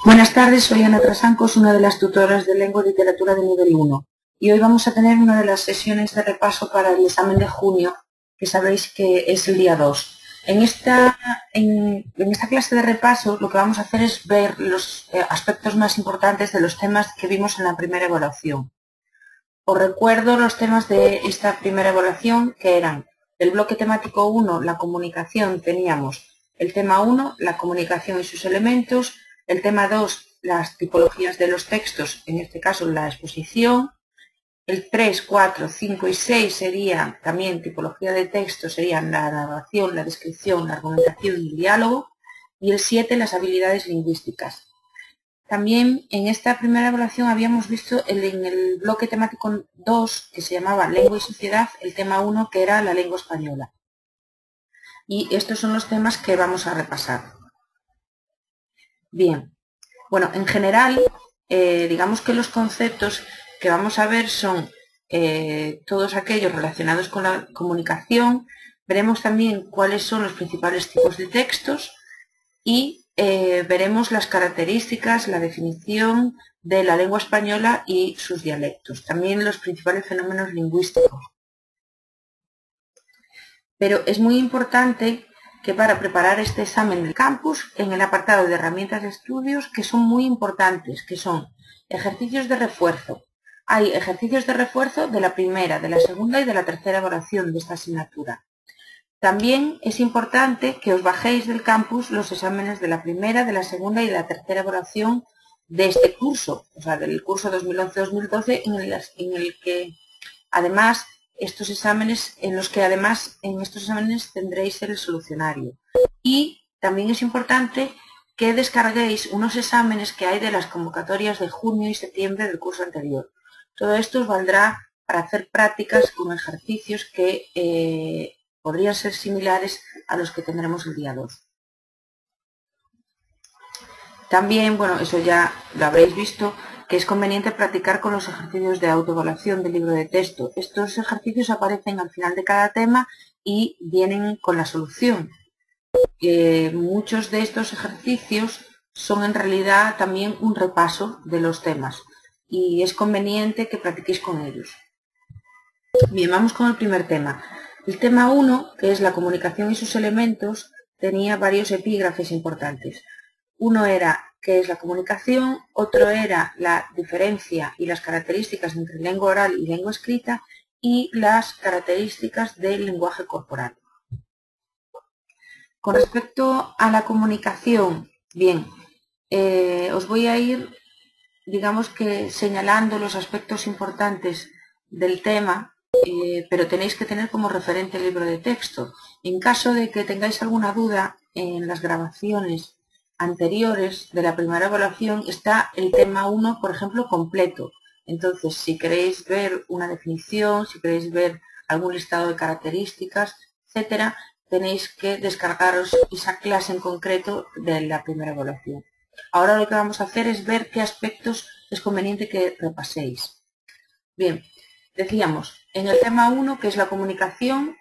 Buenas tardes, soy Ana Trasancos, una de las tutoras de Lengua y Literatura de nivel 1. Y hoy vamos a tener una de las sesiones de repaso para el examen de junio, que sabéis que es el día 2. En esta clase de repaso lo que vamos a hacer es ver los aspectos más importantes de los temas que vimos en la primera evaluación. Os recuerdo los temas de esta primera evaluación, que eran el bloque temático 1, la comunicación. Teníamos el tema 1, la comunicación y sus elementos; el tema 2, las tipologías de los textos, en este caso la exposición; el 3, 4, 5 y 6 sería también tipología de texto, serían la narración, la descripción, la argumentación y el diálogo; y el 7, las habilidades lingüísticas. También en esta primera evaluación habíamos visto en el bloque temático 2, que se llamaba Lengua y Sociedad, el tema 1, que era la lengua española. Y estos son los temas que vamos a repasar. Bien, bueno, en general, digamos que los conceptos que vamos a ver son todos aquellos relacionados con la comunicación. Veremos también cuáles son los principales tipos de textos y veremos las características, la definición de la lengua española y sus dialectos, también los principales fenómenos lingüísticos. Pero es muy importante que para preparar este examen del campus, en el apartado de herramientas de estudios, que son muy importantes, que son ejercicios de refuerzo. Hay ejercicios de refuerzo de la primera, de la segunda y de la tercera evaluación de esta asignatura. También es importante que os bajéis del campus los exámenes de la primera, de la segunda y de la tercera evaluación de este curso, o sea, del curso 2011-2012, en el que además estos exámenes, en estos exámenes tendréis el solucionario. Y también es importante que descarguéis unos exámenes que hay de las convocatorias de junio y septiembre del curso anterior. Todo esto os valdrá para hacer prácticas con ejercicios que podrían ser similares a los que tendremos el día 2. También, bueno, eso ya lo habréis visto, que es conveniente practicar con los ejercicios de autoevaluación del libro de texto. Estos ejercicios aparecen al final de cada tema y vienen con la solución. Muchos de estos ejercicios son en realidad también un repaso de los temas y es conveniente que practiquéis con ellos. Bien, vamos con el primer tema. El tema 1, que es la comunicación y sus elementos, tenía varios epígrafes importantes. Uno era qué es la comunicación, otro era la diferencia y las características entre lengua oral y lengua escrita y las características del lenguaje corporal. Con respecto a la comunicación, bien, os voy a ir, digamos que señalando los aspectos importantes del tema, pero tenéis que tener como referente el libro de texto. En caso de que tengáis alguna duda, en las grabaciones anteriores de la primera evaluación está el tema 1, por ejemplo, completo. Entonces, si queréis ver una definición, si queréis ver algún listado de características, etcétera, tenéis que descargaros esa clase en concreto de la primera evaluación. Ahora lo que vamos a hacer es ver qué aspectos es conveniente que repaséis. Bien, decíamos, en el tema 1, que es la comunicación,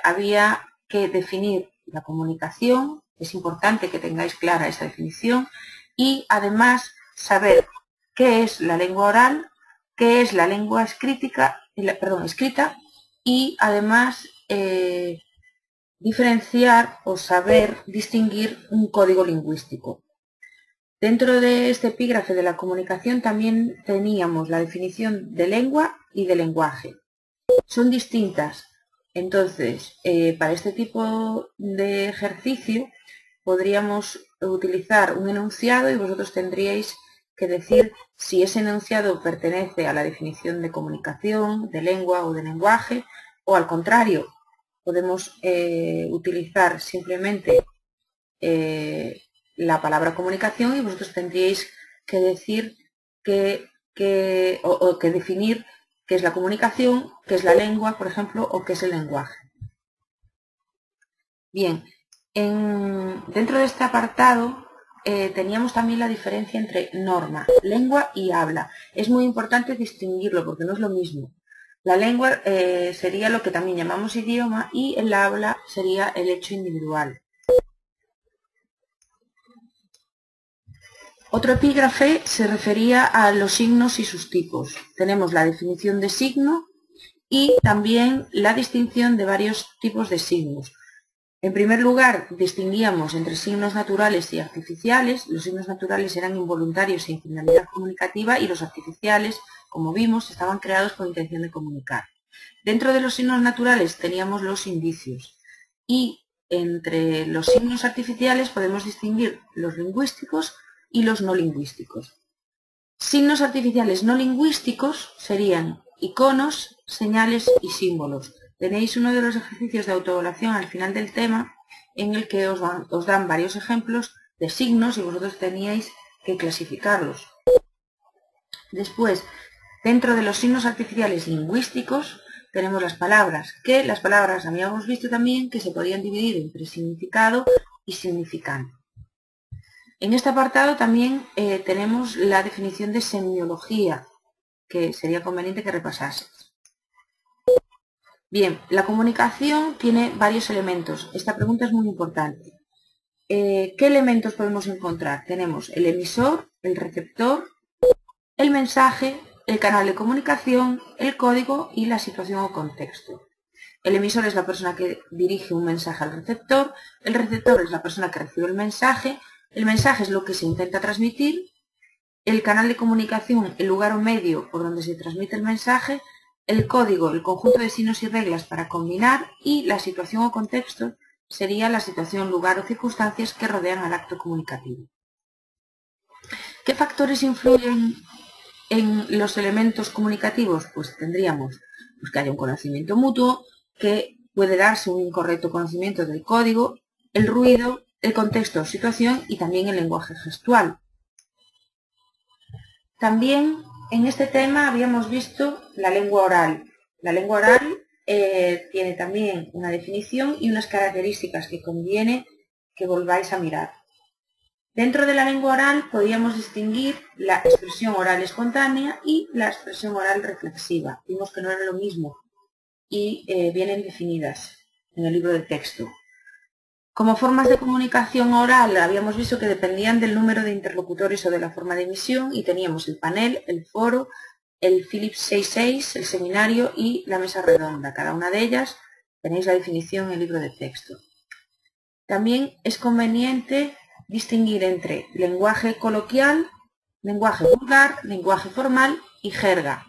había que definir la comunicación. Es importante que tengáis clara esa definición y además saber qué es la lengua oral, qué es la lengua escrita y además diferenciar o saber distinguir un código lingüístico. Dentro de este epígrafe de la comunicación también teníamos la definición de lengua y de lenguaje. Son distintas. Entonces, para este tipo de ejercicio podríamos utilizar un enunciado y vosotros tendríais que decir si ese enunciado pertenece a la definición de comunicación, de lengua o de lenguaje, o al contrario, podemos utilizar simplemente la palabra comunicación y vosotros tendríais que decir que definir qué es la comunicación, qué es la lengua, por ejemplo, o qué es el lenguaje. Bien, dentro de este apartado teníamos también la diferencia entre norma, lengua y habla. Es muy importante distinguirlo porque no es lo mismo. La lengua sería lo que también llamamos idioma y el habla sería el hecho individual. Otro epígrafe se refería a los signos y sus tipos. Tenemos la definición de signo y también la distinción de varios tipos de signos. En primer lugar, distinguíamos entre signos naturales y artificiales. Los signos naturales eran involuntarios sin finalidad comunicativa y los artificiales, como vimos, estaban creados con intención de comunicar. Dentro de los signos naturales teníamos los indicios y entre los signos artificiales podemos distinguir los lingüísticos y los no lingüísticos. Signos artificiales no lingüísticos serían iconos, señales y símbolos. Tenéis uno de los ejercicios de autoevaluación al final del tema en el que os dan varios ejemplos de signos y vosotros teníais que clasificarlos. Después, dentro de los signos artificiales lingüísticos tenemos las palabras, que las palabras habíamos visto también que se podían dividir entre significado y significante. En este apartado también tenemos la definición de semiología, que sería conveniente que repasases. Bien, la comunicación tiene varios elementos. Esta pregunta es muy importante. ¿Qué elementos podemos encontrar? Tenemos el emisor, el receptor, el mensaje, el canal de comunicación, el código y la situación o contexto. El emisor es la persona que dirige un mensaje al receptor, el receptor es la persona que recibe el mensaje es lo que se intenta transmitir, el canal de comunicación, el lugar o medio por donde se transmite el mensaje, el código, el conjunto de signos y reglas para combinar y la situación o contexto sería la situación, lugar o circunstancias que rodean al acto comunicativo. ¿Qué factores influyen en los elementos comunicativos? Pues tendríamos que haya un conocimiento mutuo, que puede darse un incorrecto conocimiento del código, el ruido, el contexto o situación y también el lenguaje gestual. También en este tema habíamos visto la lengua oral. La lengua oral tiene también una definición y unas características que conviene que volváis a mirar. Dentro de la lengua oral podríamos distinguir la expresión oral espontánea y la expresión oral reflexiva. Vimos que no era lo mismo y vienen definidas en el libro de texto. Como formas de comunicación oral habíamos visto que dependían del número de interlocutores o de la forma de emisión y teníamos el panel, el foro, el Philips 66, el seminario y la mesa redonda. Cada una de ellas tenéis la definición en el libro de texto. También es conveniente distinguir entre lenguaje coloquial, lenguaje vulgar, lenguaje formal y jerga.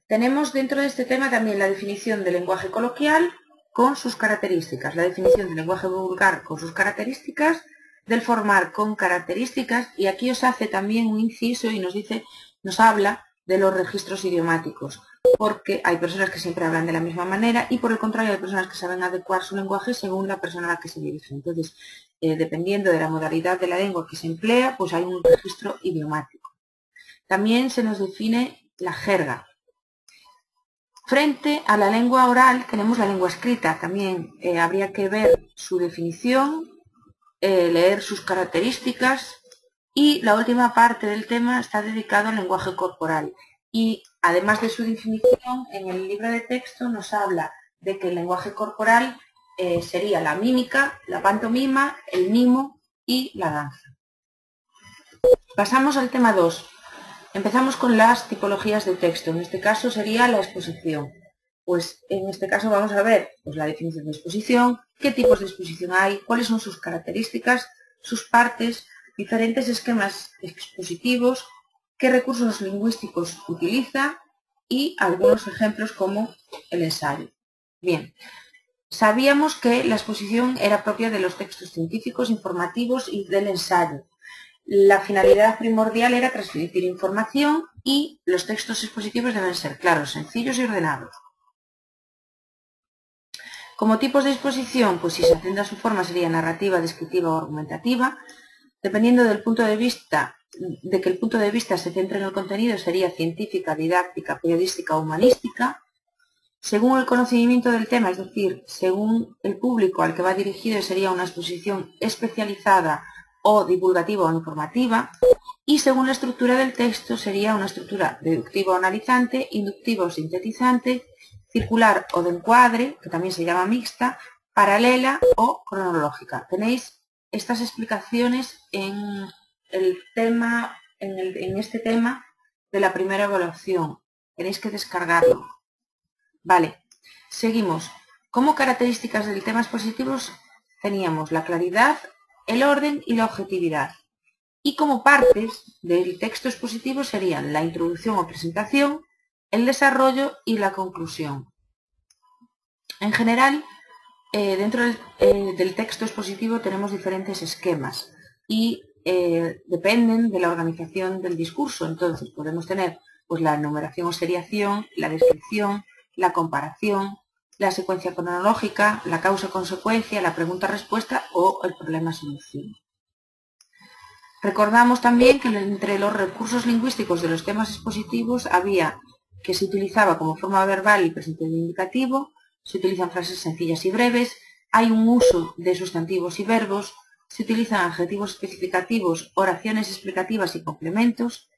Tenemos dentro de este tema también la definición de lenguaje coloquial con sus características, la definición del lenguaje vulgar con sus características, del formal con características, y aquí os hace también un inciso y nos habla de los registros idiomáticos, porque hay personas que siempre hablan de la misma manera y por el contrario hay personas que saben adecuar su lenguaje según la persona a la que se dirige. Entonces, dependiendo de la modalidad de la lengua que se emplea, pues hay un registro idiomático. También se nos define la jerga. Frente a la lengua oral tenemos la lengua escrita. También habría que ver su definición, leer sus características y la última parte del tema está dedicado al lenguaje corporal. Y además de su definición, en el libro de texto nos habla de que el lenguaje corporal sería la mímica, la pantomima, el mimo y la danza. Pasamos al tema 2. Empezamos con las tipologías de texto. En este caso sería la exposición. Pues en este caso vamos a ver la definición de exposición, qué tipos de exposición hay, cuáles son sus características, sus partes, diferentes esquemas expositivos, qué recursos lingüísticos utiliza y algunos ejemplos como el ensayo. Bien, sabíamos que la exposición era propia de los textos científicos, informativos y del ensayo. La finalidad primordial era transmitir información y los textos expositivos deben ser claros, sencillos y ordenados. Como tipos de exposición, pues si se atiende a su forma sería narrativa, descriptiva o argumentativa. Dependiendo del punto de vista, de que el punto de vista se centre en el contenido, sería científica, didáctica, periodística o humanística. Según el conocimiento del tema, es decir, según el público al que va dirigido, sería una exposición especializada o divulgativa o informativa, y según la estructura del texto sería una estructura deductiva o analizante, inductiva o sintetizante, circular o de encuadre, que también se llama mixta, paralela o cronológica. Tenéis estas explicaciones en este tema de la primera evaluación. Tenéis que descargarlo. Vale, seguimos. Como características del tema expositivos teníamos la claridad, el orden y la objetividad. Y como partes del texto expositivo serían la introducción o presentación, el desarrollo y la conclusión. En general, dentro del texto expositivo tenemos diferentes esquemas y dependen de la organización del discurso. Entonces podemos tener pues, la enumeración o seriación, la descripción, la comparación, la secuencia cronológica, la causa-consecuencia, la pregunta-respuesta o el problema-solución. Recordamos también que entre los recursos lingüísticos de los temas expositivos había que se utilizaba como forma verbal y presente indicativo, se utilizan frases sencillas y breves, hay un uso de sustantivos y verbos, se utilizan adjetivos especificativos, oraciones explicativas y complementos.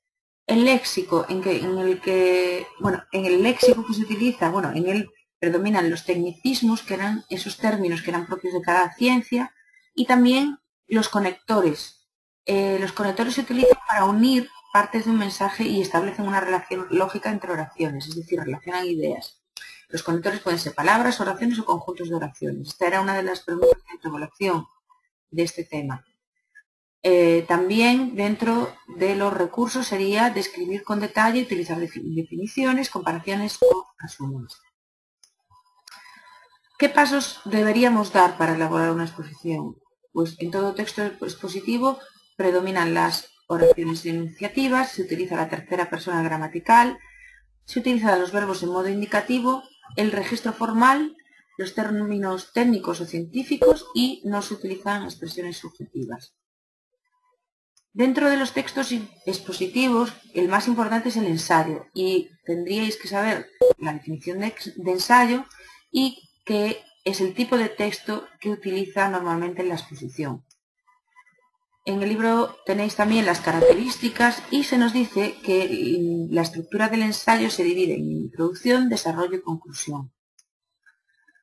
El léxico en el léxico que se utiliza, en él predominan los tecnicismos, que eran esos términos que eran propios de cada ciencia, y también los conectores. Los conectores se utilizan para unir partes de un mensaje y establecen una relación lógica entre oraciones, es decir, relacionan ideas. Los conectores pueden ser palabras, oraciones o conjuntos de oraciones. Esta era una de las preguntas de evaluación de este tema. También dentro de los recursos sería describir con detalle, utilizar definiciones, comparaciones o resúmenes. ¿Qué pasos deberíamos dar para elaborar una exposición? Pues en todo texto expositivo predominan las oraciones enunciativas, se utiliza la tercera persona gramatical, se utilizan los verbos en modo indicativo, el registro formal, los términos técnicos o científicos y no se utilizan expresiones subjetivas. Dentro de los textos expositivos, el más importante es el ensayo y tendríais que saber la definición de ensayo y qué es el tipo de texto que utiliza normalmente en la exposición. En el libro tenéis también las características y se nos dice que la estructura del ensayo se divide en introducción, desarrollo y conclusión.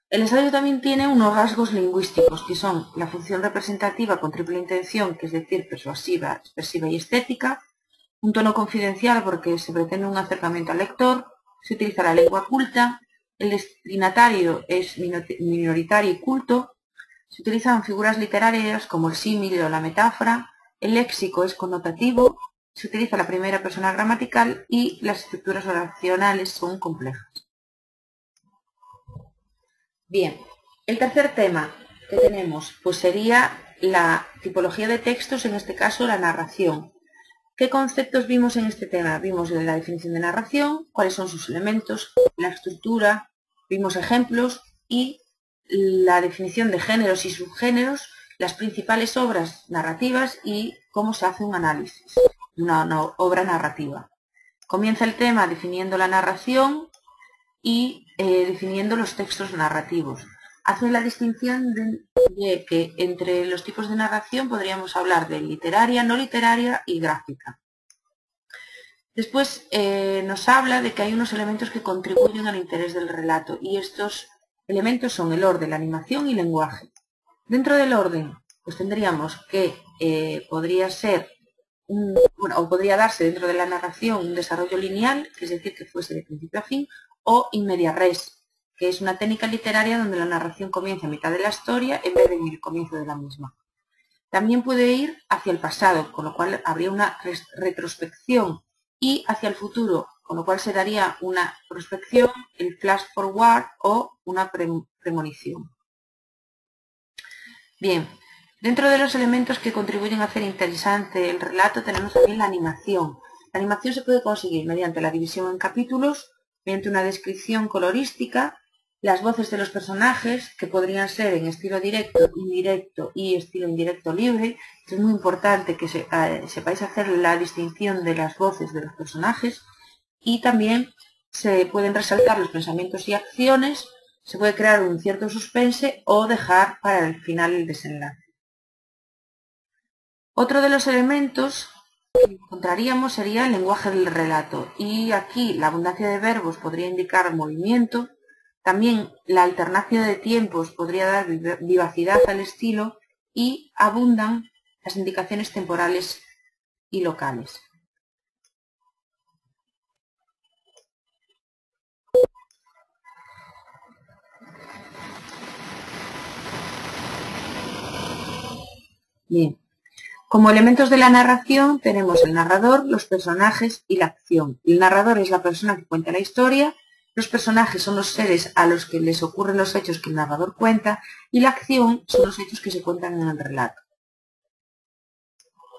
El ensayo también tiene unos rasgos lingüísticos que son la función representativa con triple intención, que es decir, persuasiva, expresiva y estética, un tono confidencial porque se pretende un acercamiento al lector, se utiliza la lengua culta, el destinatario es minoritario y culto, se utilizan figuras literarias como el símil o la metáfora, el léxico es connotativo, se utiliza la primera persona gramatical y las estructuras oracionales son complejas. Bien, el tercer tema que tenemos pues sería la tipología de textos, en este caso la narración. ¿Qué conceptos vimos en este tema? Vimos la definición de narración, cuáles son sus elementos, la estructura, vimos ejemplos y la definición de géneros y subgéneros, las principales obras narrativas y cómo se hace un análisis de una obra narrativa. Comienza el tema definiendo la narración y definiendo los textos narrativos. Hace la distinción de que entre los tipos de narración podríamos hablar de literaria, no literaria y gráfica. Después nos habla de que hay unos elementos que contribuyen al interés del relato y estos elementos son el orden, la animación y el lenguaje. Dentro del orden, pues tendríamos que podría ser o podría darse dentro de la narración un desarrollo lineal, que es decir, que fuese de principio a fin, o in media res, que es una técnica literaria donde la narración comienza a mitad de la historia en vez de en el comienzo de la misma. También puede ir hacia el pasado, con lo cual habría una retrospección, y hacia el futuro, con lo cual se daría una prospección, el flash forward o una premonición. Bien, dentro de los elementos que contribuyen a hacer interesante el relato tenemos también la animación. La animación se puede conseguir mediante la división en capítulos, mediante una descripción colorística, las voces de los personajes, que podrían ser en estilo directo, indirecto y estilo indirecto libre. Es muy importante que sepáis hacer la distinción de las voces de los personajes y también se pueden resaltar los pensamientos y acciones, se puede crear un cierto suspense o dejar para el final el desenlace. Otro de los elementos que encontraríamos sería el lenguaje del relato y aquí la abundancia de verbos podría indicar movimiento. También la alternancia de tiempos podría dar vivacidad al estilo y abundan las indicaciones temporales y locales. Bien. Como elementos de la narración tenemos el narrador, los personajes y la acción. El narrador es la persona que cuenta la historia, los personajes son los seres a los que les ocurren los hechos que el narrador cuenta y la acción son los hechos que se cuentan en el relato.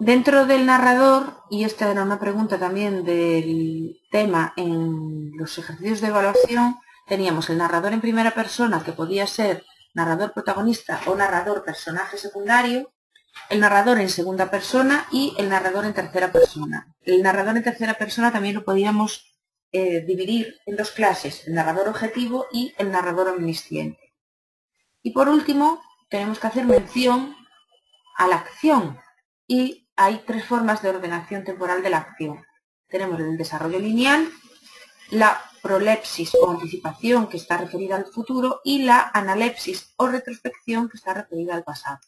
Dentro del narrador, y esta era una pregunta también del tema en los ejercicios de evaluación, teníamos el narrador en primera persona, que podía ser narrador protagonista o narrador personaje secundario, el narrador en segunda persona y el narrador en tercera persona. El narrador en tercera persona también lo podíamos dividir en dos clases, el narrador objetivo y el narrador omnisciente. Y por último, tenemos que hacer mención a la acción, y hay tres formas de ordenación temporal de la acción. Tenemos el desarrollo lineal, la prolepsis o anticipación, que está referida al futuro, y la analepsis o retrospección, que está referida al pasado.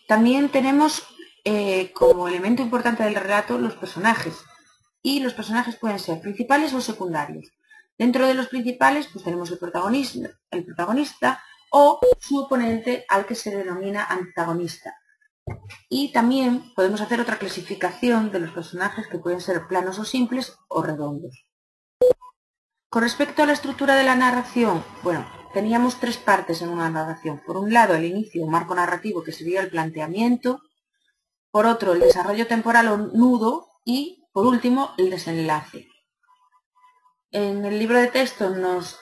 También tenemos como elemento importante del relato los personajes, y los personajes pueden ser principales o secundarios. Dentro de los principales pues tenemos el protagonista o su oponente, al que se denomina antagonista. Y también podemos hacer otra clasificación de los personajes, que pueden ser planos o simples o redondos. Con respecto a la estructura de la narración, bueno, teníamos tres partes en una narración. Por un lado, el inicio, un marco narrativo, que sería el planteamiento. Por otro, el desarrollo temporal o nudo. Y, por último, el desenlace. En el libro de texto nos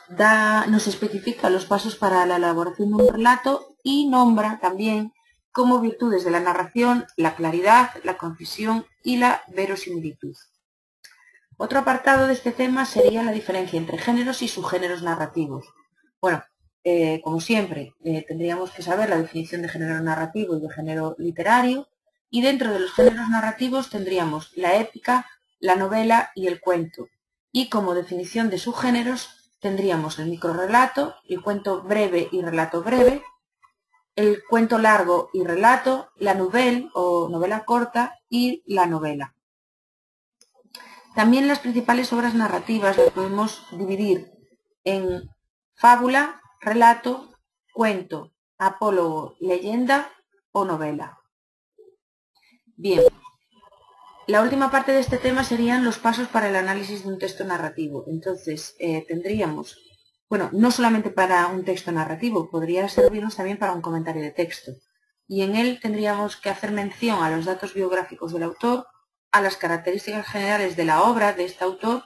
especifica los pasos para la elaboración de un relato y nombra también como virtudes de la narración la claridad, la concisión y la verosimilitud. Otro apartado de este tema sería la diferencia entre géneros y subgéneros narrativos. Bueno, como siempre, tendríamos que saber la definición de género narrativo y de género literario, y dentro de los géneros narrativos tendríamos la épica, la novela y el cuento. Y como definición de subgéneros tendríamos el microrrelato, el cuento breve y relato breve, el cuento largo y relato, la nouvelle o novela corta y la novela. También las principales obras narrativas las podemos dividir en fábula, relato, cuento, apólogo, leyenda o novela. Bien, la última parte de este tema serían los pasos para el análisis de un texto narrativo. Entonces, tendríamos, bueno, no solamente para un texto narrativo, podría servirnos también para un comentario de texto. Y en él tendríamos que hacer mención a los datos biográficos del autor, a las características generales de la obra de este autor,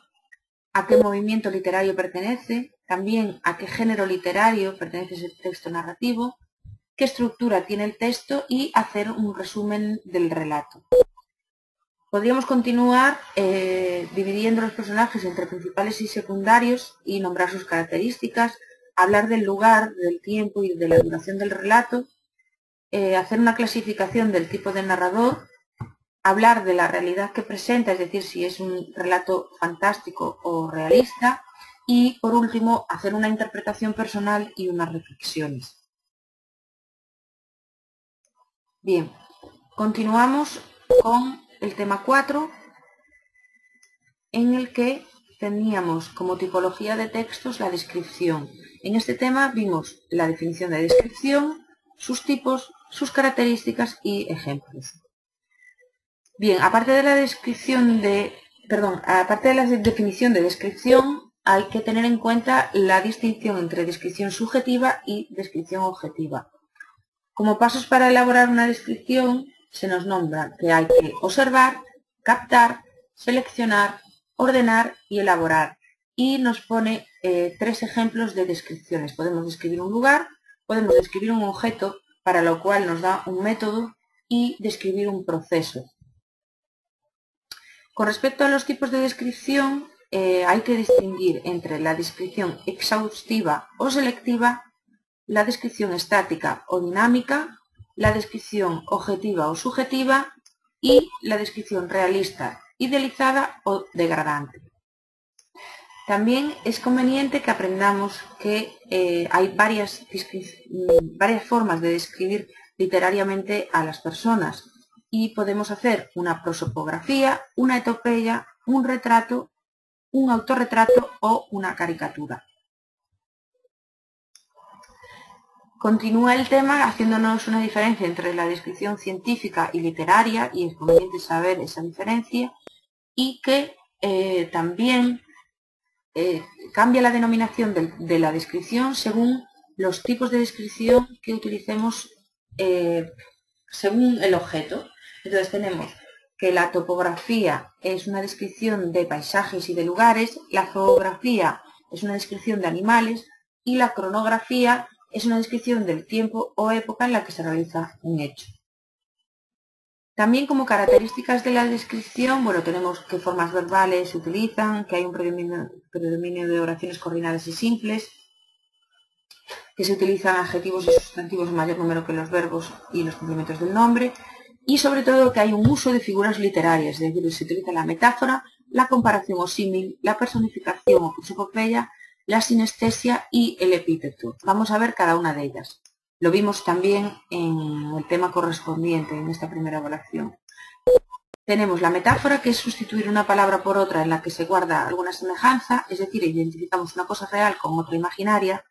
a qué movimiento literario pertenece, también a qué género literario pertenece ese texto narrativo, qué estructura tiene el texto y hacer un resumen del relato. Podríamos continuar dividiendo los personajes entre principales y secundarios y nombrar sus características, hablar del lugar, del tiempo y de la duración del relato, hacer una clasificación del tipo de narrador, hablar de la realidad que presenta, es decir, si es un relato fantástico o realista, y por último, hacer una interpretación personal y unas reflexiones. Bien, continuamos con el tema 4, en el que teníamos como tipología de textos la descripción. En este tema vimos la definición de descripción, sus tipos, sus características y ejemplos. Bien, aparte de la definición de descripción, hay que tener en cuenta la distinción entre descripción subjetiva y descripción objetiva. Como pasos para elaborar una descripción, se nos nombra que hay que observar, captar, seleccionar, ordenar y elaborar. Y nos pone tres ejemplos de descripciones. Podemos describir un lugar, podemos describir un objeto, para lo cual nos da un método, y describir un proceso. Con respecto a los tipos de descripción, hay que distinguir entre la descripción exhaustiva o selectiva, la descripción estática o dinámica, la descripción objetiva o subjetiva y la descripción realista, idealizada o degradante. También es conveniente que aprendamos que hay varias formas de describir literariamente a las personas y podemos hacer una prosopografía, una etopeya, un retrato, un autorretrato o una caricatura. Continúa el tema haciéndonos una diferencia entre la descripción científica y literaria, y es conveniente saber esa diferencia, y que también cambia la denominación de la descripción según los tipos de descripción que utilicemos según el objeto. Entonces tenemos que la topografía es una descripción de paisajes y de lugares, la geografía es una descripción de animales y la cronografía es una descripción del tiempo o época en la que se realiza un hecho. También como características de la descripción, bueno, tenemos qué formas verbales se utilizan, que hay un predominio de oraciones coordinadas y simples, que se utilizan adjetivos y sustantivos en mayor número que los verbos y los complementos del nombre, y sobre todo que hay un uso de figuras literarias, es decir, se utiliza la metáfora, la comparación o símil, la personificación o prosopopeya, la sinestesia y el epíteto. Vamos a ver cada una de ellas. Lo vimos también en el tema correspondiente, en esta primera evaluación. Tenemos la metáfora, que es sustituir una palabra por otra en la que se guarda alguna semejanza, es decir, identificamos una cosa real con otra imaginaria.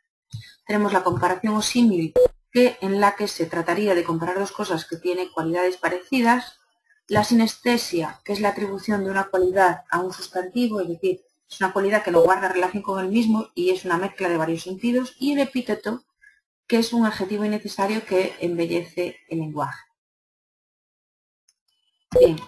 Tenemos la comparación o símil, en la que se trataría de comparar dos cosas que tienen cualidades parecidas. La sinestesia, que es la atribución de una cualidad a un sustantivo, es decir, es una cualidad que no guarda relación con el mismo y es una mezcla de varios sentidos. Y el epíteto, que es un adjetivo innecesario que embellece el lenguaje. Bien,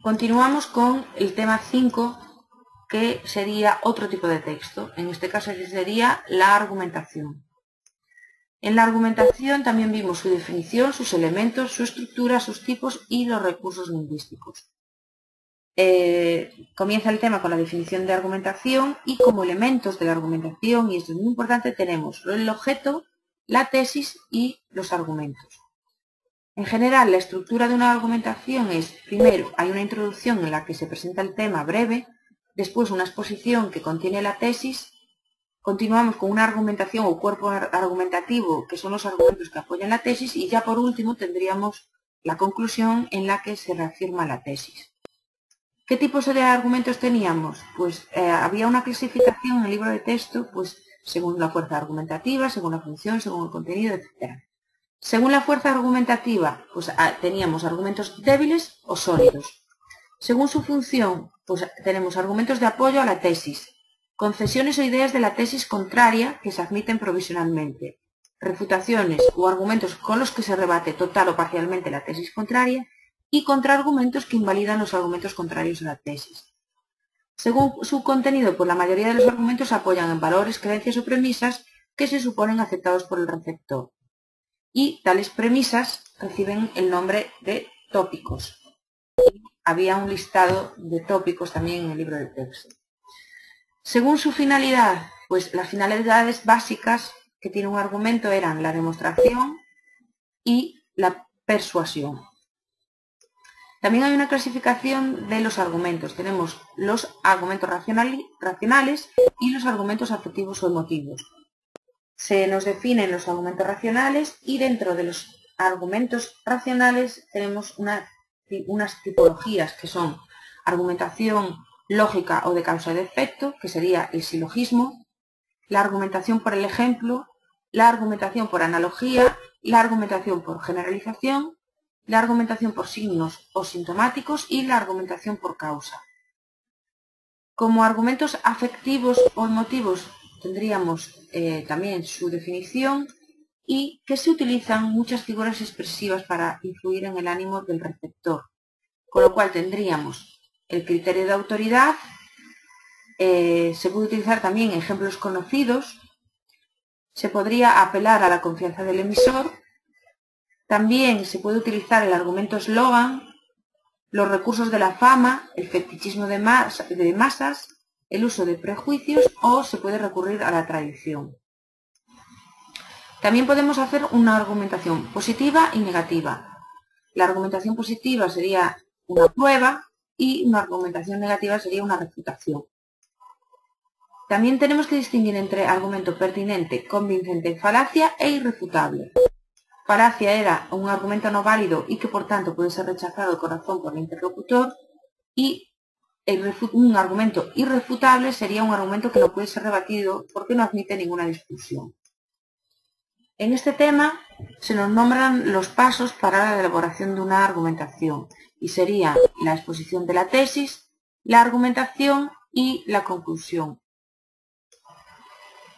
continuamos con el tema 5, que sería otro tipo de texto. En este caso sería la argumentación. En la argumentación también vimos su definición, sus elementos, su estructura, sus tipos y los recursos lingüísticos. Comienza el tema con la definición de argumentación y como elementos de la argumentación, y esto es muy importante, tenemos el objeto, la tesis y los argumentos. En general, la estructura de una argumentación es, primero, hay una introducción en la que se presenta el tema breve, después una exposición que contiene la tesis, continuamos con una argumentación o cuerpo argumentativo, que son los argumentos que apoyan la tesis, y ya por último tendríamos la conclusión en la que se reafirma la tesis. ¿Qué tipos de argumentos teníamos? Pues había una clasificación en el libro de texto, pues según la fuerza argumentativa, según la función, según el contenido, etc. Según la fuerza argumentativa, pues teníamos argumentos débiles o sólidos. Según su función, pues tenemos argumentos de apoyo a la tesis, concesiones o ideas de la tesis contraria que se admiten provisionalmente, refutaciones o argumentos con los que se rebate total o parcialmente la tesis contraria, y contraargumentos que invalidan los argumentos contrarios a la tesis. Según su contenido, pues la mayoría de los argumentos apoyan en valores, creencias o premisas que se suponen aceptados por el receptor. Y tales premisas reciben el nombre de tópicos. Había un listado de tópicos también en el libro de texto. Según su finalidad, pues las finalidades básicas que tiene un argumento eran la demostración y la persuasión. También hay una clasificación de los argumentos. Tenemos los argumentos racionales y los argumentos afectivos o emotivos. Se nos definen los argumentos racionales y dentro de los argumentos racionales tenemos unas tipologías que son argumentación lógica o de causa y de efecto, que sería el silogismo, la argumentación por el ejemplo, la argumentación por analogía, la argumentación por generalización, la argumentación por signos o sintomáticos y la argumentación por causa. Como argumentos afectivos o emotivos tendríamos también su definición y que se utilizan muchas figuras expresivas para influir en el ánimo del receptor, con lo cual tendríamos el criterio de autoridad, se puede utilizar también ejemplos conocidos, se podría apelar a la confianza del emisor, también se puede utilizar el argumento eslogan, los recursos de la fama, el fetichismo de masas, el uso de prejuicios o se puede recurrir a la tradición. También podemos hacer una argumentación positiva y negativa. La argumentación positiva sería una prueba y una argumentación negativa sería una refutación. También tenemos que distinguir entre argumento pertinente, convincente, falacia e irrefutable. Falacia era un argumento no válido y que por tanto puede ser rechazado con razón por el interlocutor, y un argumento irrefutable sería un argumento que no puede ser rebatido porque no admite ninguna discusión. En este tema se nos nombran los pasos para la elaboración de una argumentación y sería la exposición de la tesis, la argumentación y la conclusión.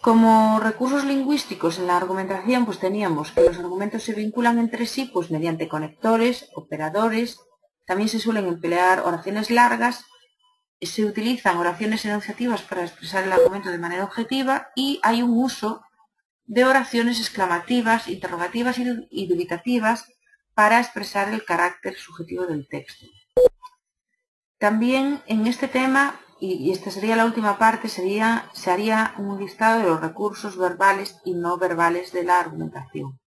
Como recursos lingüísticos en la argumentación, pues teníamos que los argumentos se vinculan entre sí pues mediante conectores, operadores, también se suelen emplear oraciones largas, se utilizan oraciones enunciativas para expresar el argumento de manera objetiva y hay un uso de oraciones exclamativas, interrogativas y dubitativas para expresar el carácter subjetivo del texto. También en este tema, y esta sería la última parte, se haría un listado de los recursos verbales y no verbales de la argumentación.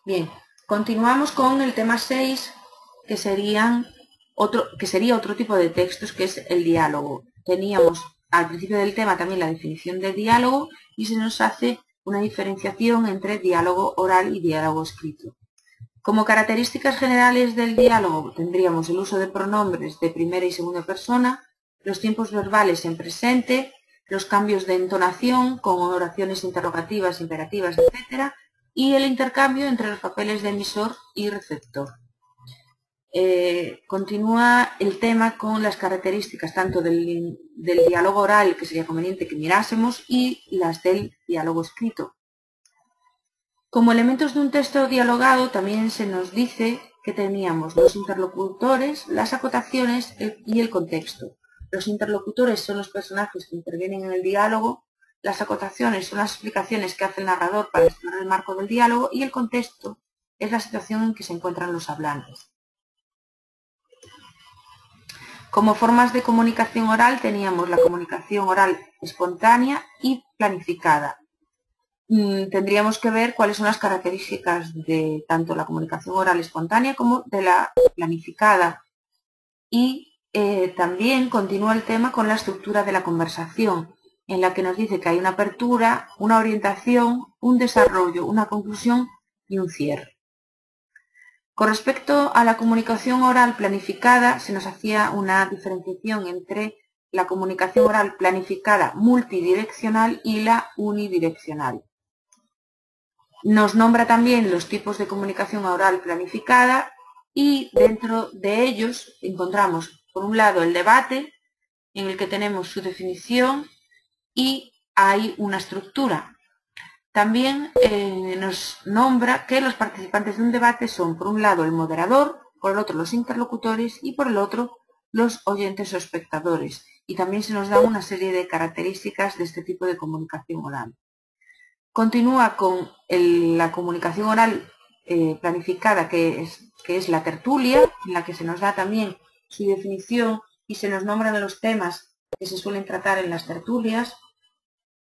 Bien, continuamos con el tema 6, que sería otro tipo de textos, que es el diálogo. Teníamos al principio del tema también la definición del diálogo y se nos hace una diferenciación entre diálogo oral y diálogo escrito. Como características generales del diálogo tendríamos el uso de pronombres de primera y segunda persona, los tiempos verbales en presente, los cambios de entonación con oraciones interrogativas, imperativas, etc. y el intercambio entre los papeles de emisor y receptor. Continúa el tema con las características tanto del diálogo oral, que sería conveniente que mirásemos, y las del diálogo escrito. Como elementos de un texto dialogado también se nos dice que teníamos los interlocutores, las acotaciones y el contexto. Los interlocutores son los personajes que intervienen en el diálogo, las acotaciones son las explicaciones que hace el narrador para explorar el marco del diálogo y el contexto es la situación en que se encuentran los hablantes. Como formas de comunicación oral teníamos la comunicación oral espontánea y planificada. Tendríamos que ver cuáles son las características de tanto la comunicación oral espontánea como de la planificada. Y también continúa el tema con la estructura de la conversación, en la que nos dice que hay una apertura, una orientación, un desarrollo, una conclusión y un cierre. Con respecto a la comunicación oral planificada, se nos hacía una diferenciación entre la comunicación oral planificada multidireccional y la unidireccional. Nos nombra también los tipos de comunicación oral planificada y dentro de ellos encontramos, por un lado, el debate, en el que tenemos su definición y hay una estructura. También nos nombra que los participantes de un debate son, por un lado, el moderador, por el otro, los interlocutores y por el otro, los oyentes o espectadores. Y también se nos da una serie de características de este tipo de comunicación oral. Continúa con la comunicación oral planificada, que es la tertulia, en la que se nos da también su definición y se nos nombran los temas que se suelen tratar en las tertulias.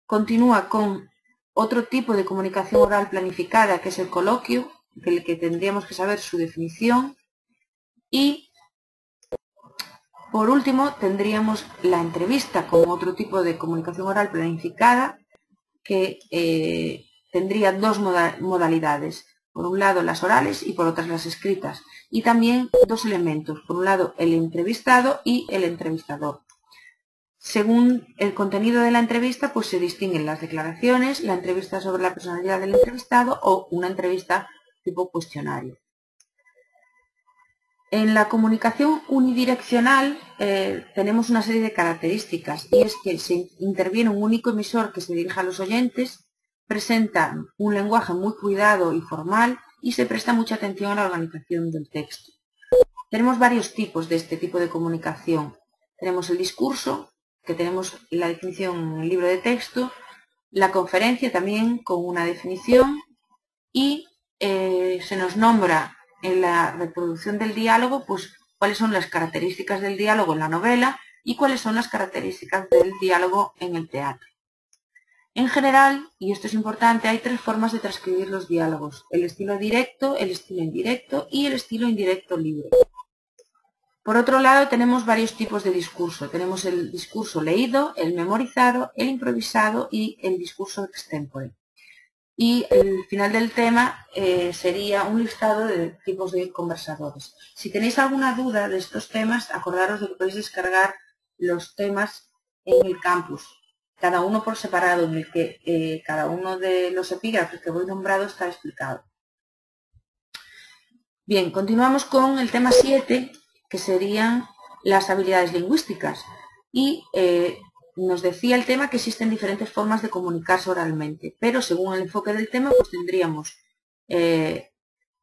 Continúa con otro tipo de comunicación oral planificada, que es el coloquio, del que tendríamos que saber su definición. Y, por último, tendríamos la entrevista como otro tipo de comunicación oral planificada, que tendría dos modalidades. Por un lado las orales y por otras las escritas. Y también dos elementos. Por un lado el entrevistado y el entrevistador. Según el contenido de la entrevista, pues se distinguen las declaraciones, la entrevista sobre la personalidad del entrevistado o una entrevista tipo cuestionario. En la comunicación unidireccional tenemos una serie de características y es que se interviene un único emisor que se dirige a los oyentes, presenta un lenguaje muy cuidado y formal y se presta mucha atención a la organización del texto. Tenemos varios tipos de este tipo de comunicación. Tenemos el discurso, que tenemos la definición en el libro de texto, la conferencia también con una definición y se nos nombra en la reproducción del diálogo pues cuáles son las características del diálogo en la novela y cuáles son las características del diálogo en el teatro. En general, y esto es importante, hay tres formas de transcribir los diálogos: el estilo directo, el estilo indirecto y el estilo indirecto libre. Por otro lado, tenemos varios tipos de discurso. Tenemos el discurso leído, el memorizado, el improvisado y el discurso extempore. Y el final del tema sería un listado de tipos de conversadores. Si tenéis alguna duda de estos temas, acordaros de que podéis descargar los temas en el campus, cada uno por separado, en el que cada uno de los epígrafes que voy nombrado está explicado. Bien, continuamos con el tema 7, que serían las habilidades lingüísticas. Y nos decía el tema que existen diferentes formas de comunicarse oralmente, pero según el enfoque del tema, pues tendríamos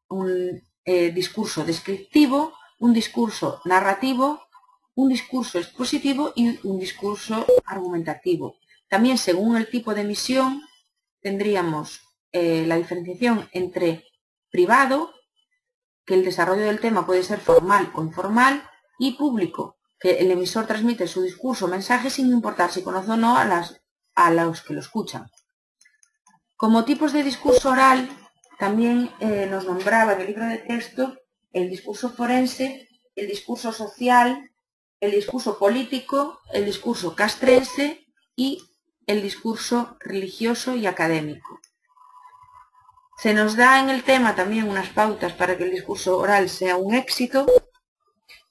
un discurso descriptivo, un discurso narrativo, un discurso expositivo y un discurso argumentativo. También, según el tipo de emisión, tendríamos la diferenciación entre privado, que el desarrollo del tema puede ser formal o informal, y público, que el emisor transmite su discurso o mensaje sin importar si conoce o no a los que lo escuchan. Como tipos de discurso oral, también nos nombraba en el libro de texto el discurso forense, el discurso social, el discurso político, el discurso castrense y el discurso religioso y académico. Se nos da en el tema también unas pautas para que el discurso oral sea un éxito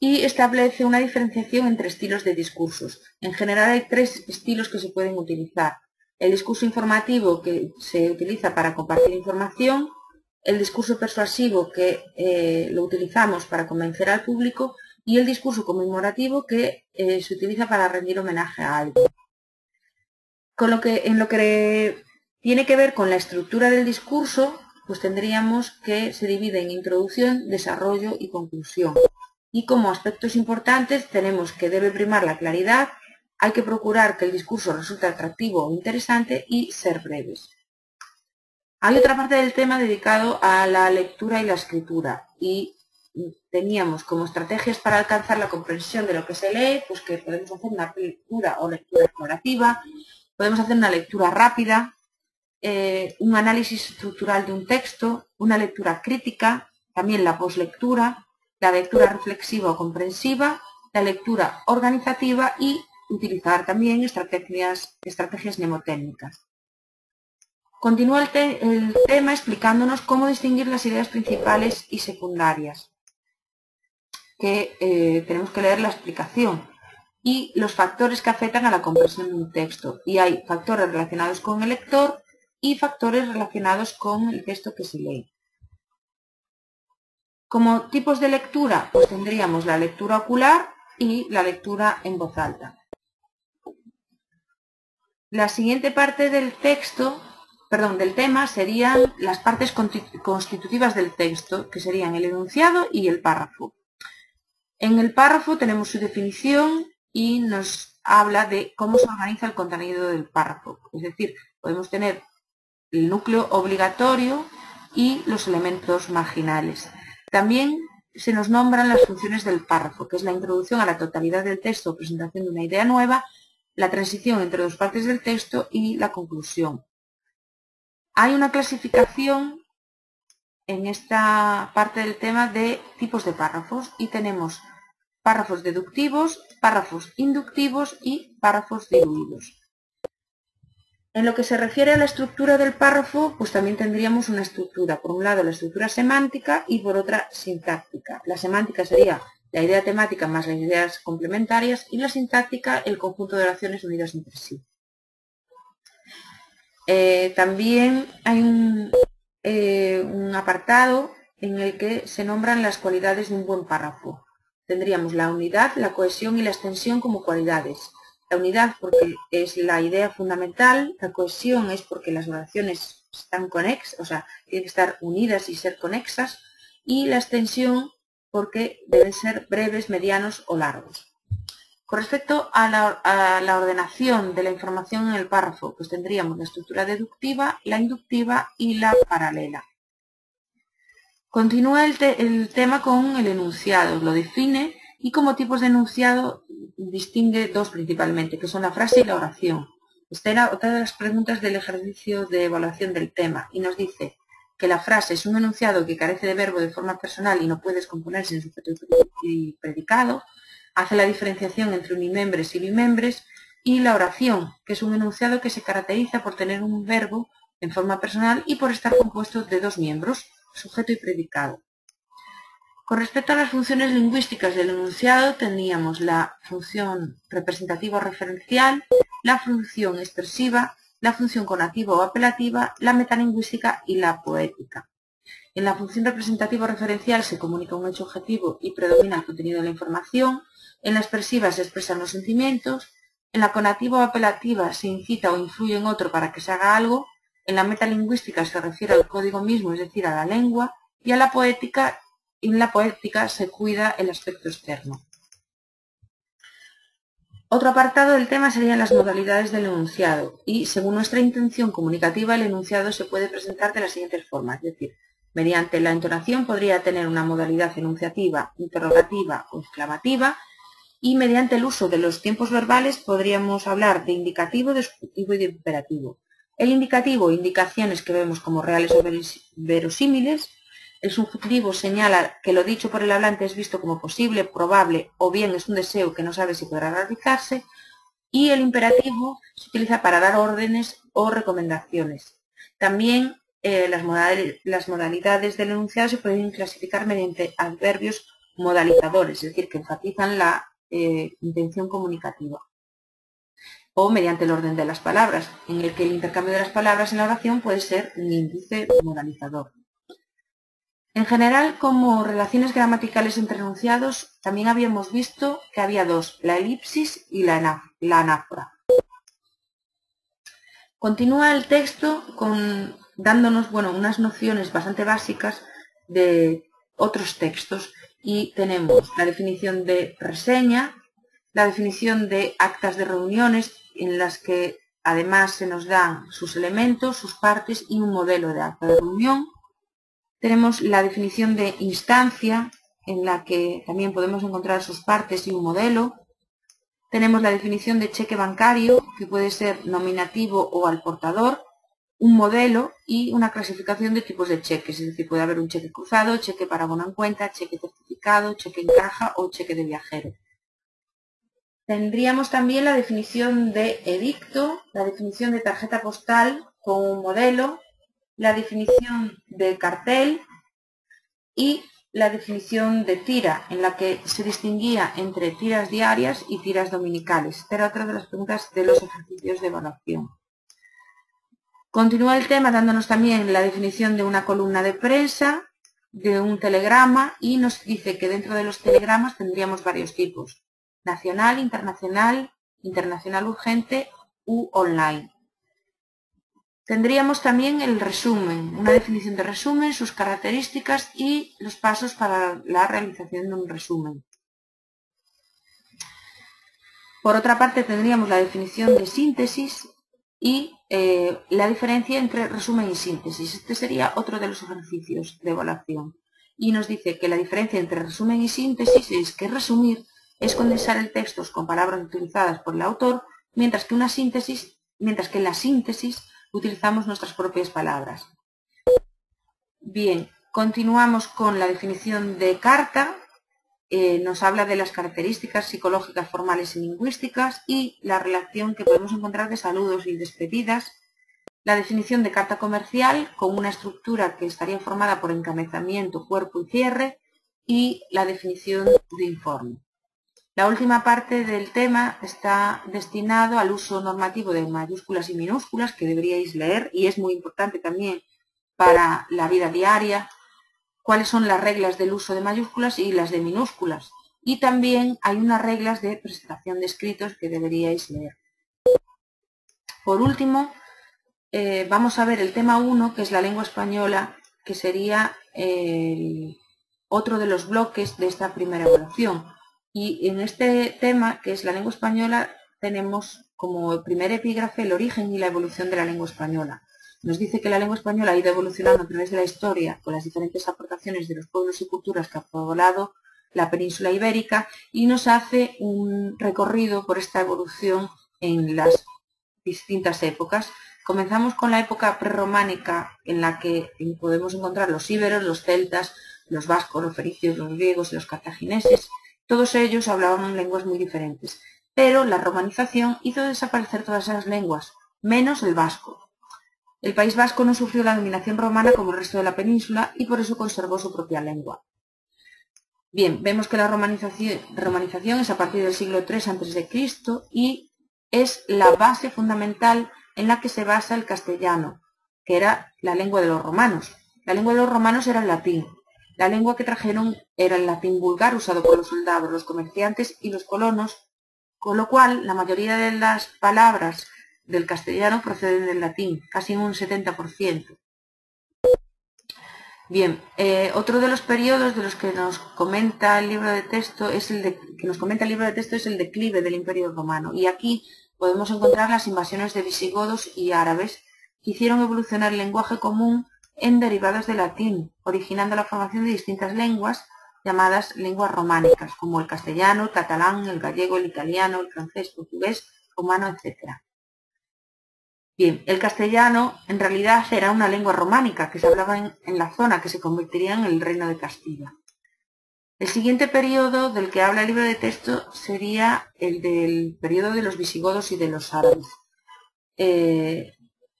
y establece una diferenciación entre estilos de discursos. En general hay 3 estilos que se pueden utilizar. El discurso informativo, que se utiliza para compartir información, el discurso persuasivo, que lo utilizamos para convencer al público, y el discurso conmemorativo, que se utiliza para rendir homenaje a algo. En lo que tiene que ver con la estructura del discurso, pues tendríamos que se divide en introducción, desarrollo y conclusión. Y como aspectos importantes tenemos que debe primar la claridad, hay que procurar que el discurso resulte atractivo o interesante y ser breves. Hay otra parte del tema dedicado a la lectura y la escritura, y teníamos como estrategias para alcanzar la comprensión de lo que se lee, pues que podemos hacer una lectura o lectura explorativa, podemos hacer una lectura rápida, un análisis estructural de un texto, una lectura crítica, también la poslectura, la lectura reflexiva o comprensiva, la lectura organizativa y utilizar también estrategias mnemotécnicas. Continúa el tema explicándonos cómo distinguir las ideas principales y secundarias, que tenemos que leer la explicación, y los factores que afectan a la comprensión de un texto. Y hay factores relacionados con el lector y factores relacionados con el texto que se lee. Como tipos de lectura, pues tendríamos la lectura ocular y la lectura en voz alta. La siguiente parte del tema serían las partes constitutivas del texto, que serían el enunciado y el párrafo. En el párrafo tenemos su definición y nos habla de cómo se organiza el contenido del párrafo. Es decir, podemos tener el núcleo obligatorio y los elementos marginales. También se nos nombran las funciones del párrafo, que es la introducción a la totalidad del texto o presentación de una idea nueva, la transición entre 2 partes del texto y la conclusión. Hay una clasificación en esta parte del tema de tipos de párrafos y tenemos párrafos deductivos, párrafos inductivos y párrafos diluidos. En lo que se refiere a la estructura del párrafo, pues también tendríamos una estructura. Por un lado, la estructura semántica y por otra, sintáctica. La semántica sería la idea temática más las ideas complementarias y la sintáctica el conjunto de oraciones unidas entre sí. También hay un apartado en el que se nombran las cualidades de un buen párrafo. Tendríamos la unidad, la cohesión y la extensión como cualidades. La unidad porque es la idea fundamental, la cohesión es porque las oraciones están conexas, o sea, tienen que estar unidas y ser conexas, y la extensión porque deben ser breves, medianos o largos. Con respecto a la ordenación de la información en el párrafo, pues tendríamos la estructura deductiva, la inductiva y la paralela. Continúa el tema con el enunciado, lo define y como tipos de enunciado distingue 2 principalmente, que son la frase y la oración. Esta era otra de las preguntas del ejercicio de evaluación del tema y nos dice, que la frase es un enunciado que carece de verbo de forma personal y no puede descomponerse en sujeto y predicado, hace la diferenciación entre unimembres y bimembres, y la oración, que es un enunciado que se caracteriza por tener un verbo en forma personal y por estar compuesto de dos miembros, sujeto y predicado. Con respecto a las funciones lingüísticas del enunciado, teníamos la función representativa o referencial, la función expresiva, la función conativa o apelativa, la metalingüística y la poética. En la función representativa o referencial se comunica un hecho objetivo y predomina el contenido de la información. En la expresiva se expresan los sentimientos. En la conativa o apelativa se incita o influye en otro para que se haga algo. En la metalingüística se refiere al código mismo, es decir, a la lengua. Y a la poética, en la poética se cuida el aspecto externo. Otro apartado del tema serían las modalidades del enunciado. Y según nuestra intención comunicativa, el enunciado se puede presentar de las siguientes formas, es decir, mediante la entonación podría tener una modalidad enunciativa, interrogativa o exclamativa, y mediante el uso de los tiempos verbales podríamos hablar de indicativo, de subjuntivo y de imperativo. El indicativo, indicaciones que vemos como reales o verosímiles. El subjuntivo señala que lo dicho por el hablante es visto como posible, probable o bien es un deseo que no sabe si podrá realizarse. Y el imperativo se utiliza para dar órdenes o recomendaciones. También las modalidades del enunciado se pueden clasificar mediante adverbios modalizadores, es decir, que enfatizan la intención comunicativa, o mediante el orden de las palabras, en el que el intercambio de las palabras en la oración puede ser un índice modalizador. En general, como relaciones gramaticales entre enunciados, también habíamos visto que había dos, la elipsis y la anáfora. Continúa el texto dándonos unas nociones bastante básicas de otros textos, y tenemos la definición de reseña, la definición de actas de reuniones en las que además se nos dan sus elementos, sus partes y un modelo de acta de reunión. Tenemos la definición de instancia, en la que también podemos encontrar sus partes y un modelo. Tenemos la definición de cheque bancario, que puede ser nominativo o al portador, un modelo y una clasificación de tipos de cheques, es decir, puede haber un cheque cruzado, cheque para abono en cuenta, cheque certificado, cheque en caja o cheque de viajero. Tendríamos también la definición de edicto, la definición de tarjeta postal con un modelo, la definición de cartel y la definición de tira, en la que se distinguía entre tiras diarias y tiras dominicales. Esta era otra de las preguntas de los ejercicios de evaluación. Continúa el tema dándonos también la definición de una columna de prensa, de un telegrama, y nos dice que dentro de los telegramas tendríamos varios tipos: nacional, internacional, internacional urgente u online. Tendríamos también el resumen, una definición de resumen, sus características y los pasos para la realización de un resumen. Por otra parte, tendríamos la definición de síntesis y la diferencia entre resumen y síntesis. Este sería otro de los ejercicios de evaluación. Y nos dice que la diferencia entre resumen y síntesis es que resumir es condensar el texto con palabras utilizadas por el autor, mientras que en la síntesis utilizamos nuestras propias palabras. Bien, continuamos con la definición de carta. Nos habla de las características psicológicas, formales y lingüísticas y la relación que podemos encontrar de saludos y despedidas. La definición de carta comercial con una estructura que estaría formada por encabezamiento, cuerpo y cierre, y la definición de informe. La última parte del tema está destinado al uso normativo de mayúsculas y minúsculas, que deberíais leer, y es muy importante también para la vida diaria, cuáles son las reglas del uso de mayúsculas y las de minúsculas. Y también hay unas reglas de presentación de escritos que deberíais leer. Por último, vamos a ver el tema 1, que es la lengua española, que sería otro de los bloques de esta primera evaluación. Y en este tema, que es la lengua española, tenemos como primer epígrafe el origen y la evolución de la lengua española. Nos dice que la lengua española ha ido evolucionando a través de la historia con las diferentes aportaciones de los pueblos y culturas que han poblado la península ibérica, y nos hace un recorrido por esta evolución en las distintas épocas. Comenzamos con la época prerrománica, en la que podemos encontrar los íberos, los celtas, los vascos, los fericios, los griegos y los cartagineses. Todos ellos hablaban lenguas muy diferentes, pero la romanización hizo desaparecer todas esas lenguas, menos el vasco. El País Vasco no sufrió la dominación romana como el resto de la península y por eso conservó su propia lengua. Bien, vemos que la romanización es a partir del siglo III a.C. y es la base fundamental en la que se basa el castellano, que era la lengua de los romanos. La lengua de los romanos era el latín. La lengua que trajeron era el latín vulgar, usado por los soldados, los comerciantes y los colonos, con lo cual la mayoría de las palabras del castellano proceden del latín, casi en un 70%. Bien, otro de los periodos de los que nos comenta el libro de texto es el declive del Imperio Romano, y aquí podemos encontrar las invasiones de visigodos y árabes que hicieron evolucionar el lenguaje común en derivados del latín, originando la formación de distintas lenguas llamadas lenguas románicas, como el castellano, el catalán, el gallego, el italiano, el francés, portugués, rumano, etc. Bien, el castellano en realidad era una lengua románica que se hablaba en la zona que se convertiría en el Reino de Castilla. El siguiente periodo del que habla el libro de texto sería el del periodo de los visigodos y de los árabes.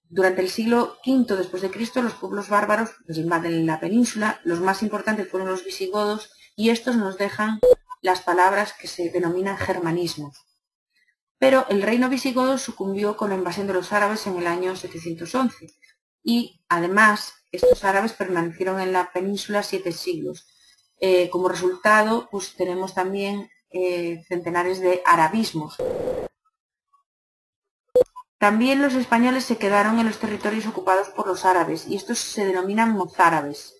Durante el siglo V después de Cristo, los pueblos bárbaros invaden la península. Los más importantes fueron los visigodos y estos nos dejan las palabras que se denominan germanismos. Pero el reino visigodo sucumbió con la invasión de los árabes en el año 711 y además estos árabes permanecieron en la península 7 siglos. Como resultado, pues tenemos también centenares de arabismos. También los españoles se quedaron en los territorios ocupados por los árabes y estos se denominan mozárabes.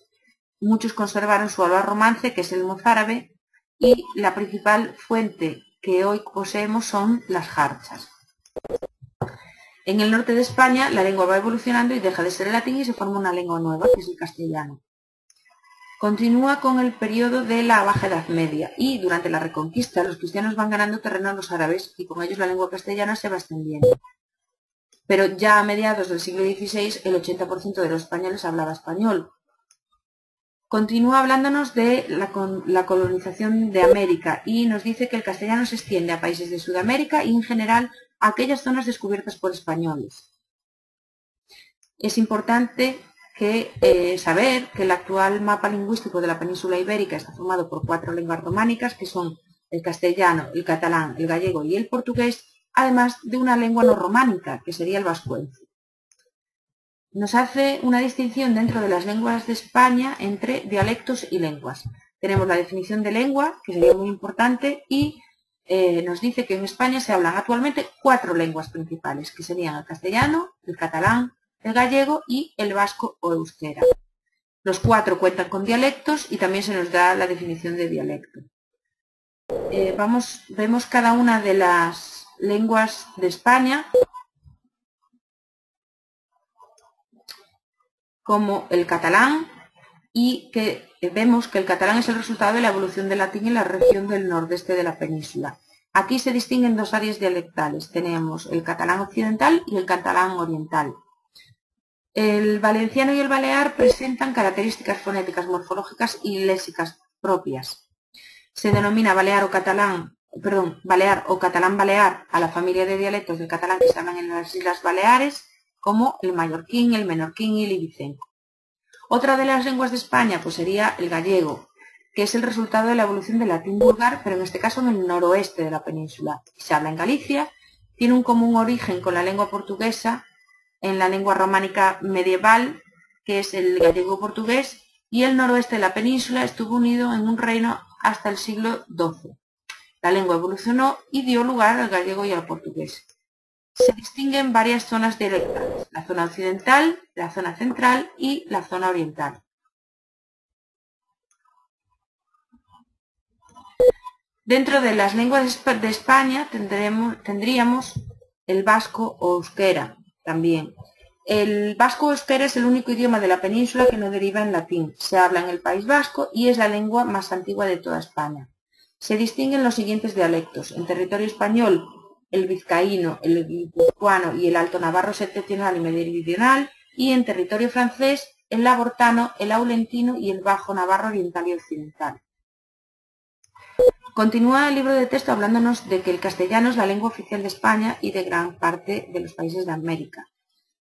Muchos conservaron su habla romance, que es el mozárabe, y la principal fuente que hoy poseemos son las jarchas. En el norte de España la lengua va evolucionando y deja de ser el latín y se forma una lengua nueva, que es el castellano. Continúa con el periodo de la Baja Edad Media y durante la Reconquista los cristianos van ganando terreno a los árabes y con ellos la lengua castellana se va extendiendo. Pero ya a mediados del siglo XVI el 80% de los españoles hablaba español. Continúa hablándonos de la colonización de América y nos dice que el castellano se extiende a países de Sudamérica y en general a aquellas zonas descubiertas por españoles. Es importante saber que el actual mapa lingüístico de la península ibérica está formado por 4 lenguas románicas que son el castellano, el catalán, el gallego y el portugués, además de una lengua no románica que sería el vascuence. Nos hace una distinción dentro de las lenguas de España entre dialectos y lenguas. Tenemos la definición de lengua, que sería muy importante, y nos dice que en España se hablan actualmente 4 lenguas principales, que serían el castellano, el catalán, el gallego y el vasco o euskera. Los 4 cuentan con dialectos y también se nos da la definición de dialecto. Vemos cada una de las lenguas de España, como el catalán, y que vemos que el catalán es el resultado de la evolución del latín en la región del nordeste de la península. Aquí se distinguen 2 áreas dialectales. Tenemos el catalán occidental y el catalán oriental. El valenciano y el balear presentan características fonéticas, morfológicas y léxicas propias. Se denomina balear o catalán balear a la familia de dialectos del catalán que se hablan en las Islas Baleares, como el mallorquín, el menorquín y el ibicenco. Otra de las lenguas de España pues sería el gallego, que es el resultado de la evolución del latín vulgar, pero en este caso en el noroeste de la península. Se habla en Galicia, tiene un común origen con la lengua portuguesa en la lengua románica medieval, que es el gallego portugués, y el noroeste de la península estuvo unido en un reino hasta el siglo XII. La lengua evolucionó y dio lugar al gallego y al portugués. Se distinguen varias zonas dialectales, la zona occidental, la zona central y la zona oriental. Dentro de las lenguas de España tendríamos el vasco o euskera también. El vasco o euskera es el único idioma de la península que no deriva en latín. Se habla en el País Vasco y es la lengua más antigua de toda España. Se distinguen los siguientes dialectos. En territorio español, el vizcaíno, el guipuzcoano y el alto navarro septentrional y meridional, y en territorio francés el labortano, el aulentino y el bajo navarro oriental y occidental. Continúa el libro de texto hablándonos de que el castellano es la lengua oficial de España y de gran parte de los países de América.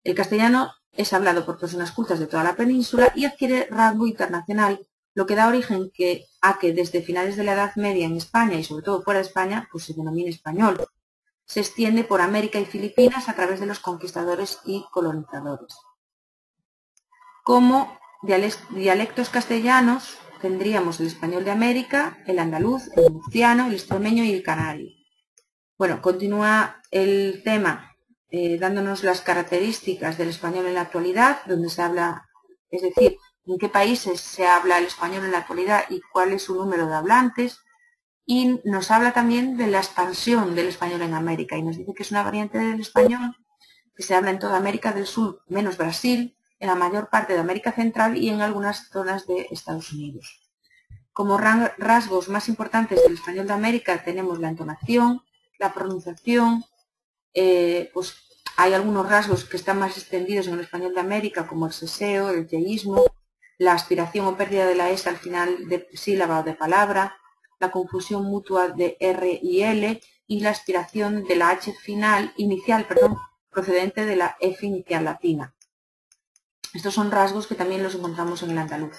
El castellano es hablado por personas cultas de toda la península y adquiere rango internacional, lo que da origen a que desde finales de la Edad Media en España y sobre todo fuera de España, pues se denomine español. Se extiende por América y Filipinas a través de los conquistadores y colonizadores. Como dialectos castellanos tendríamos el español de América, el andaluz, el murciano, el extremeño y el canario. Bueno, continúa el tema dándonos las características del español en la actualidad, donde se habla, es decir, en qué países se habla el español en la actualidad y cuál es su número de hablantes. Y nos habla también de la expansión del español en América y nos dice que es una variante del español que se habla en toda América del Sur, menos Brasil, en la mayor parte de América Central y en algunas zonas de Estados Unidos. Como rasgos más importantes del español de América tenemos la entonación, la pronunciación, pues hay algunos rasgos que están más extendidos en el español de América, como el seseo, el yeísmo, la aspiración o pérdida de la S al final de sílaba o de palabra, la confusión mutua de R y L y la aspiración de la H inicial, procedente de la F inicial latina. Estos son rasgos que también los encontramos en el andaluz.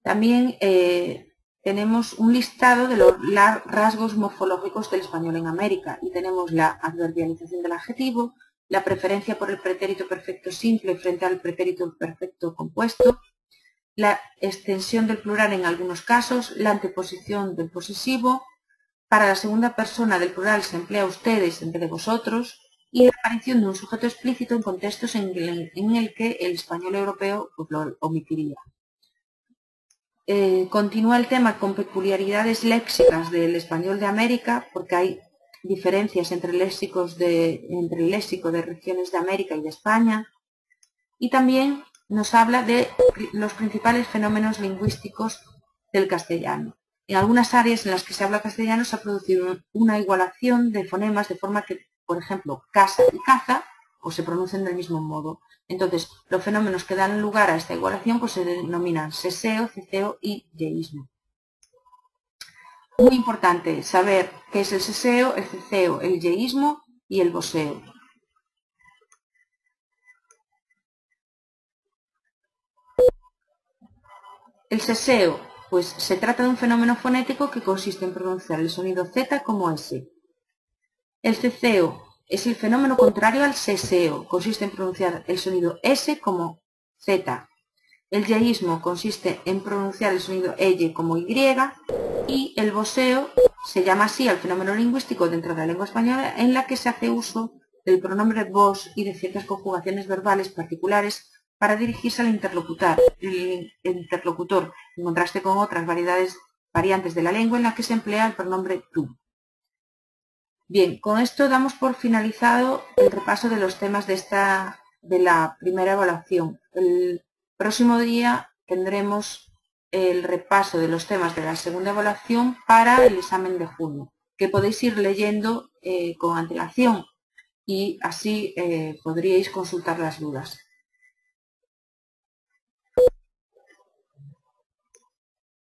También tenemos un listado de los rasgos morfológicos del español en América y tenemos la adverbialización del adjetivo, la preferencia por el pretérito perfecto simple frente al pretérito perfecto compuesto, la extensión del plural en algunos casos, la anteposición del posesivo, para la segunda persona del plural se emplea ustedes en vez de vosotros, y la aparición de un sujeto explícito en contextos en el que el español europeo pues, lo omitiría. Continúa el tema con peculiaridades léxicas del español de América, porque hay diferencias entre el léxico de regiones de América y de España, y también nos habla de los principales fenómenos lingüísticos del castellano. En algunas áreas en las que se habla castellano se ha producido una igualación de fonemas de forma que, por ejemplo, casa y caza pues se pronuncian del mismo modo. Entonces, los fenómenos que dan lugar a esta igualación pues se denominan seseo, ceseo y yeísmo. Muy importante saber qué es el seseo, el ceseo, el yeísmo y el voseo. El seseo, pues se trata de un fenómeno fonético que consiste en pronunciar el sonido Z como S. El ceseo es el fenómeno contrario al seseo, consiste en pronunciar el sonido S como Z. El yeísmo consiste en pronunciar el sonido eye como Y y el voseo se llama así al fenómeno lingüístico dentro de la lengua española en la que se hace uso del pronombre vos y de ciertas conjugaciones verbales particulares para dirigirse al interlocutor, en contraste con otras variantes de la lengua en la que se emplea el pronombre tú. Bien, con esto damos por finalizado el repaso de los temas de la primera evaluación. El próximo día tendremos el repaso de los temas de la segunda evaluación para el examen de junio, que podéis ir leyendo con antelación y así podríais consultar las dudas.